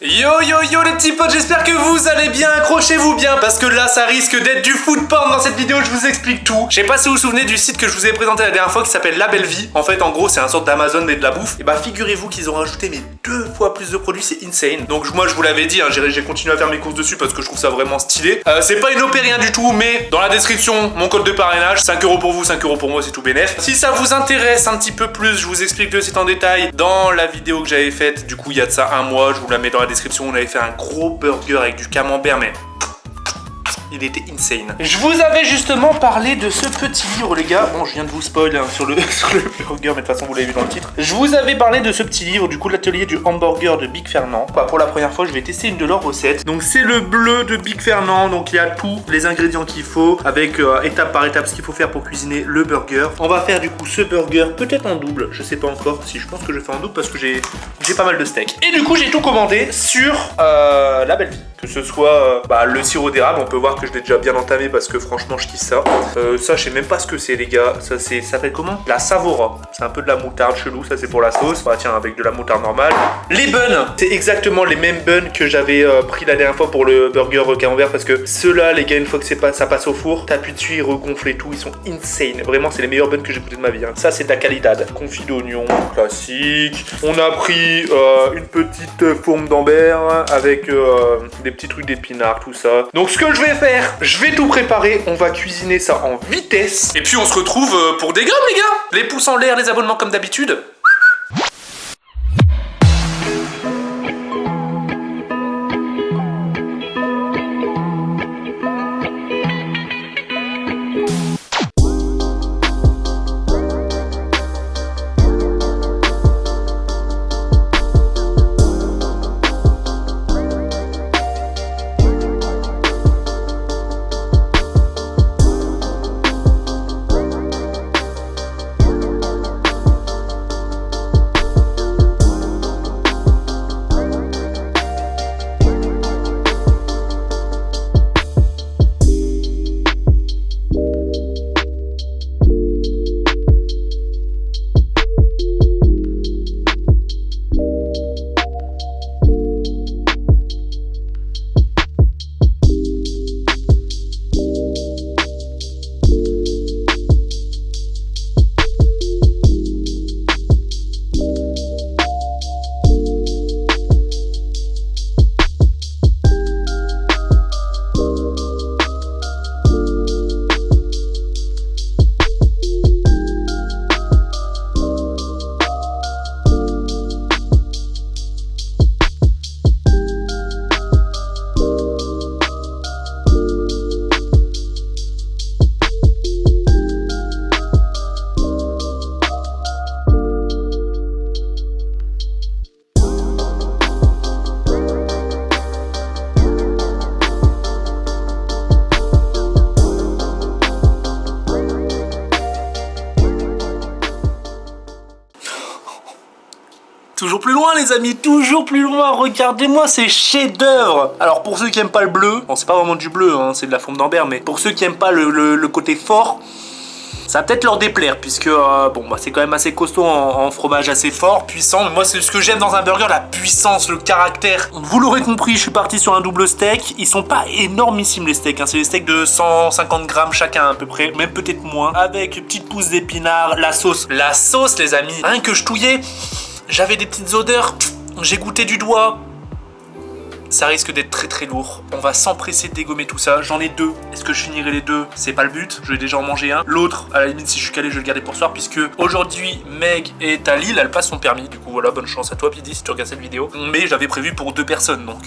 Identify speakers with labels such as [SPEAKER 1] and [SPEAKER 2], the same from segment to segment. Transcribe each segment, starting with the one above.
[SPEAKER 1] Yo yo yo les petits potes, j'espère que vous allez bien, accrochez-vous bien parce que là ça risque d'être du food porn dans cette vidéo, je vous explique tout. Je sais pas si vous vous souvenez du site que je vous ai présenté la dernière fois qui s'appelle La Belle Vie. En fait en gros c'est un sorte d'Amazon mais de la bouffe. Et bah figurez-vous qu'ils ont rajouté mais 2 fois plus de produits, c'est insane. Donc moi je vous l'avais dit, hein, j'ai continué à faire mes courses dessus parce que je trouve ça vraiment stylé. C'est pas une OP rien du tout, mais dans la description mon code de parrainage, 5 € pour vous, 5 € pour moi, c'est tout bénef. Si ça vous intéresse un petit peu plus, je vous explique le site en détail dans la vidéo que j'avais faite. Du coup il y a de ça un mois, je vous la mets dans la description. On avait fait un gros burger avec du camembert, mais il était insane. Je vous avais justement parlé de ce petit livre, les gars. Bon, je viens de vous spoil hein, sur le burger, mais de toute façon, vous l'avez vu dans le titre. Je vous avais parlé de ce petit livre, du coup, l'atelier du hamburger de Big Fernand. Bah, pour la première fois, je vais tester une de leurs recettes. Donc, c'est le bleu de Big Fernand. Donc, il y a tous les ingrédients qu'il faut, avec étape par étape ce qu'il faut faire pour cuisiner le burger. On va faire du coup ce burger, peut-être en double. Je sais pas encore si je pense que je fais en double parce que j'ai pas mal de steak. Et du coup, j'ai tout commandé sur La Belle Vie. Que ce soit le sirop d'érable, on peut voir que je l'ai déjà bien entamé parce que franchement je kiffe ça. Ça je sais même pas ce que c'est les gars, ça s'appelle comment? La Savora, c'est un peu de la moutarde chelou, ça c'est pour la sauce. Bah tiens, avec de la moutarde normale. Les buns, c'est exactement les mêmes buns que j'avais pris la dernière fois pour le burger camembert parce que ceux-là les gars, une fois que ça passe au four, t'appuies dessus, ils regonflent et tout, ils sont insane. Vraiment c'est les meilleurs buns que j'ai goûté de ma vie hein. Ça c'est de la qualité. Confit d'oignon, classique. On a pris une petite fourme d'Ambert avec des petits trucs d'épinards, tout ça. Donc ce que je vais faire, je vais tout préparer, on va cuisiner ça en vitesse. Et puis on se retrouve pour des gommes les gars. Les pouces en l'air, les abonnements comme d'habitude. Toujours plus loin les amis, toujours plus loin, regardez-moi ces chefs-d'œuvre. Alors pour ceux qui aiment pas le bleu, bon c'est pas vraiment du bleu, hein, c'est de la fourme d'Ambert, mais pour ceux qui aiment pas le côté fort, ça va peut-être leur déplaire, puisque c'est quand même assez costaud en fromage assez fort, puissant. Mais moi c'est ce que j'aime dans un burger, la puissance, le caractère. Vous l'aurez compris, je suis parti sur un double steak. Ils sont pas énormissimes les steaks, hein. C'est des steaks de 150 grammes chacun à peu près, même peut-être moins. Avec une petite pousse d'épinards, la sauce les amis, rien que je touillais. J'avais des petites odeurs, j'ai goûté du doigt. Ça risque d'être très très lourd. On va s'empresser de dégommer tout ça. J'en ai 2. Est-ce que je finirai les 2? C'est pas le but. Je vais déjà en manger un. L'autre, à la limite, si je suis calé, je vais le garder pour ce soir. Puisque aujourd'hui, Meg est à Lille. Elle passe son permis. Du coup, voilà, bonne chance à toi, Pidi, si tu regardes cette vidéo. Mais j'avais prévu pour 2 personnes. Donc,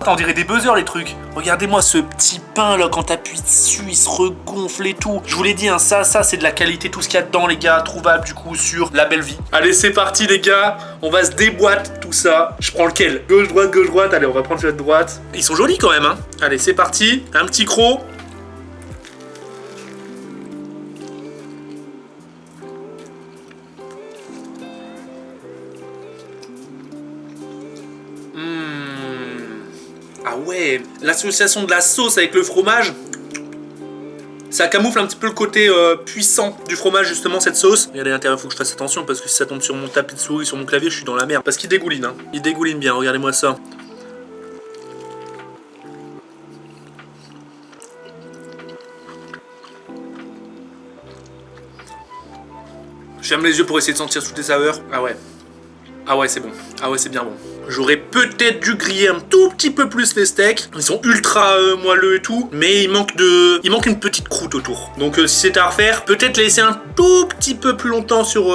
[SPEAKER 1] on dirait des buzzers, les trucs. Regardez-moi ce petit pain là. Quand t'appuies dessus, il se regonfle et tout. Je vous l'ai dit, hein, ça, c'est de la qualité. Tout ce qu'il y a dedans, les gars, trouvable du coup sur La Belle Vie. Allez, c'est parti, les gars. On va se déboîter tout ça. Je prends lequel? Gauche, droite, gauche, droite. Allez, on va prendre celui de droite. Ils sont jolis quand même, hein. Allez, c'est parti. Un petit croc. Ah ouais, l'association de la sauce avec le fromage, ça camoufle un petit peu le côté puissant du fromage, justement, cette sauce. Regardez à l'intérieur, faut que je fasse attention parce que si ça tombe sur mon tapis de souris, sur mon clavier, je suis dans la merde. Parce qu'il dégouline, hein. Il dégouline bien, regardez-moi ça. ferme les yeux pour essayer de sentir toutes les saveurs. Ah ouais. Ah ouais, c'est bon. Ah ouais, c'est bien bon. J'aurais peut-être dû griller un tout petit peu plus les steaks. Ils sont ultra moelleux et tout, mais il manque une petite croûte autour. Donc si c'était à refaire, peut-être laisser un tout petit peu plus longtemps sur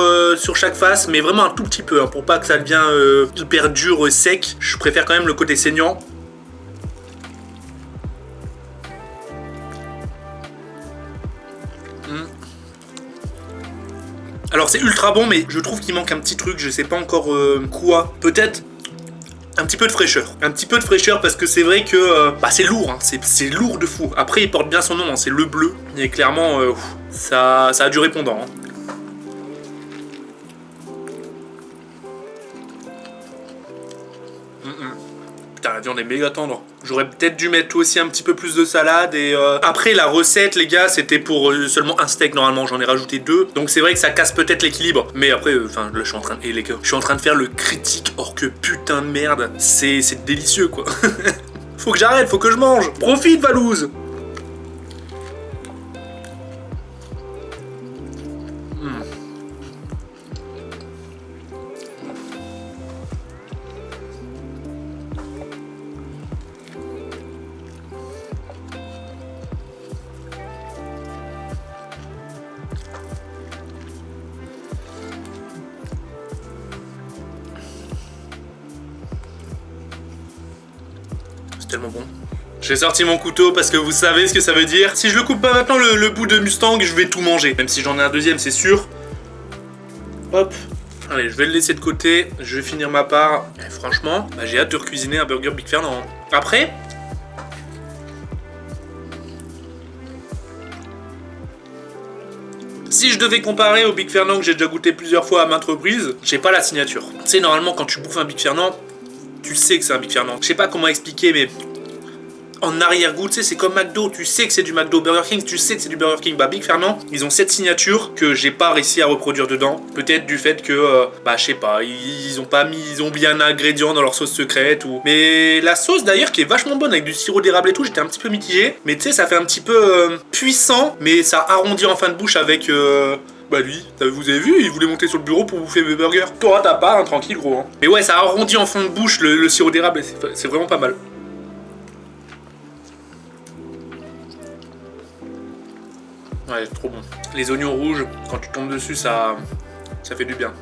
[SPEAKER 1] chaque face, mais vraiment un tout petit peu, hein, pour pas que ça devienne hyper dur et sec. Je préfère quand même le côté saignant. Alors c'est ultra bon, mais je trouve qu'il manque un petit truc, je sais pas encore quoi. Peut-être un petit peu de fraîcheur. Un petit peu de fraîcheur parce que c'est vrai que c'est lourd, hein. C'est lourd de fou. Après il porte bien son nom, hein. C'est le bleu. Et clairement ça a du répondant. Hein. Putain, la viande est méga tendre. J'aurais peut-être dû mettre aussi un petit peu plus de salade. Et après, la recette, les gars, c'était pour seulement un steak. Normalement, j'en ai rajouté 2. Donc, c'est vrai que ça casse peut-être l'équilibre. Mais après, là, je suis en train de... Et les gars, je suis en train de faire le critique. Or que putain de merde. C'est délicieux, quoi. Faut que j'arrête, faut que je mange. Profite, Valouz. Tellement bon. J'ai sorti mon couteau parce que vous savez ce que ça veut dire. Si je le coupe pas maintenant, le bout de Mustang, je vais tout manger. Même si j'en ai un deuxième, c'est sûr. Hop. Allez, je vais le laisser de côté. Je vais finir ma part. Et franchement, j'ai hâte de recuisiner un burger Big Fernand. Après... Si je devais comparer au Big Fernand que j'ai déjà goûté plusieurs fois à maintes reprises, j'ai pas la signature. Tu sais, normalement, quand tu bouffes un Big Fernand, tu sais que c'est un Big Fernand. Je sais pas comment expliquer, mais en arrière-goût, tu sais, c'est comme McDo. Tu sais que c'est du McDo. Burger King, tu sais que c'est du Burger King. Big Fernand, ils ont cette signature que j'ai pas réussi à reproduire dedans. Peut-être du fait que, je sais pas, ils ont oublié un ingrédient dans leur sauce secrète ou... Mais la sauce d'ailleurs qui est vachement bonne avec du sirop d'érable et tout, j'étais un petit peu mitigé. Mais tu sais, ça fait un petit peu puissant, mais ça arrondit en fin de bouche avec... lui, vous avez vu, il voulait monter sur le bureau pour bouffer mes burgers. T'auras ta part, hein, tranquille gros. Hein. Mais ouais, ça arrondit en fond de bouche le sirop d'érable, c'est vraiment pas mal. Ouais, c'est trop bon. Les oignons rouges, quand tu tombes dessus, ça fait du bien.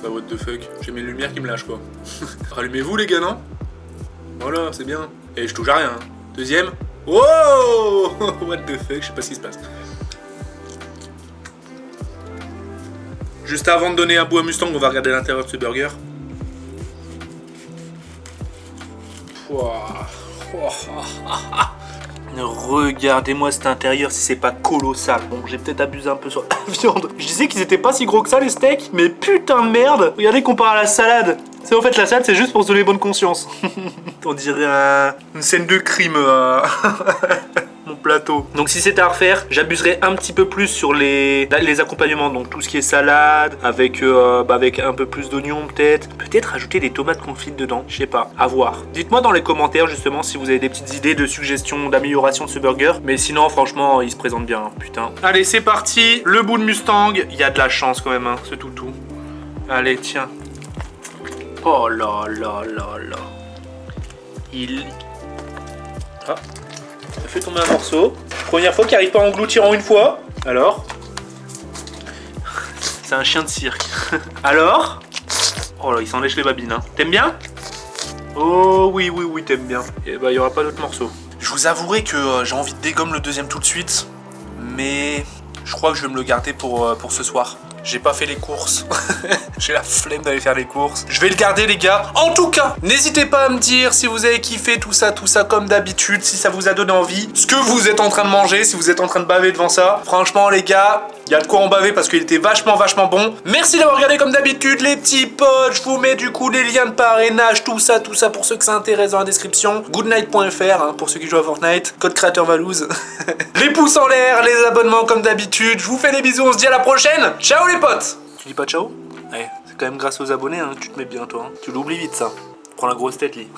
[SPEAKER 1] Bah what the fuck, j'ai mes lumières qui me lâchent quoi. Rallumez-vous les gars, non? Voilà, c'est bien. Et je touche à rien. Hein. Deuxième. Wow. What the fuck, je sais pas ce qui se passe. Juste avant de donner un bout à Mustang, on va regarder l'intérieur de ce burger. Regardez-moi cet intérieur si c'est pas colossal. Bon, j'ai peut-être abusé un peu sur la viande. Je disais qu'ils étaient pas si gros que ça les steaks, mais putain de merde. Regardez comparé à la salade. C'est en fait la salade, c'est juste pour se donner bonne conscience. On dirait une scène de crime. Mon plateau. Donc si c'était à refaire, j'abuserais un petit peu plus sur les accompagnements, donc tout ce qui est salade, avec un peu plus d'oignons peut-être. Peut-être rajouter des tomates confites dedans, je sais pas, à voir. Dites-moi dans les commentaires justement si vous avez des petites idées de suggestions, d'amélioration de ce burger. Mais sinon franchement, il se présente bien, hein, putain. Allez, c'est parti, le bout de Mustang. Il y a de la chance quand même, hein, ce toutou. Allez, tiens. Oh là là là là. Ah. Ça fait tomber un morceau. Première fois qu'il n'arrive pas à engloutir en une fois. Alors. C'est un chien de cirque. Alors. Oh là, il s'en lèche les babines. Hein. T'aimes bien? Oh oui, oui, oui, t'aimes bien. Et bah, il n'y aura pas d'autres morceaux. Je vous avouerai que j'ai envie de dégommer le deuxième tout de suite. Mais je crois que je vais me le garder pour ce soir. J'ai pas fait les courses. J'ai la flemme d'aller faire les courses. Je vais le garder les gars. En tout cas, n'hésitez pas à me dire si vous avez kiffé tout ça comme d'habitude, si ça vous a donné envie, ce que vous êtes en train de manger, si vous êtes en train de baver devant ça. Franchement les gars, il y a de quoi en baver parce qu'il était vachement bon. Merci d'avoir regardé comme d'habitude les petits potes. Je vous mets du coup les liens de parrainage, tout ça pour ceux que ça intéresse dans la description. Goodnight.fr hein, pour ceux qui jouent à Fortnite. Code créateur Valouz. Les pouces en l'air, les abonnements comme d'habitude. Je vous fais des bisous, on se dit à la prochaine. Ciao les potes. Tu dis pas ciao? Ouais, c'est quand même grâce aux abonnés hein, que tu te mets bien toi. Hein. Tu l'oublies vite ça. Prends la grosse tête, Lee.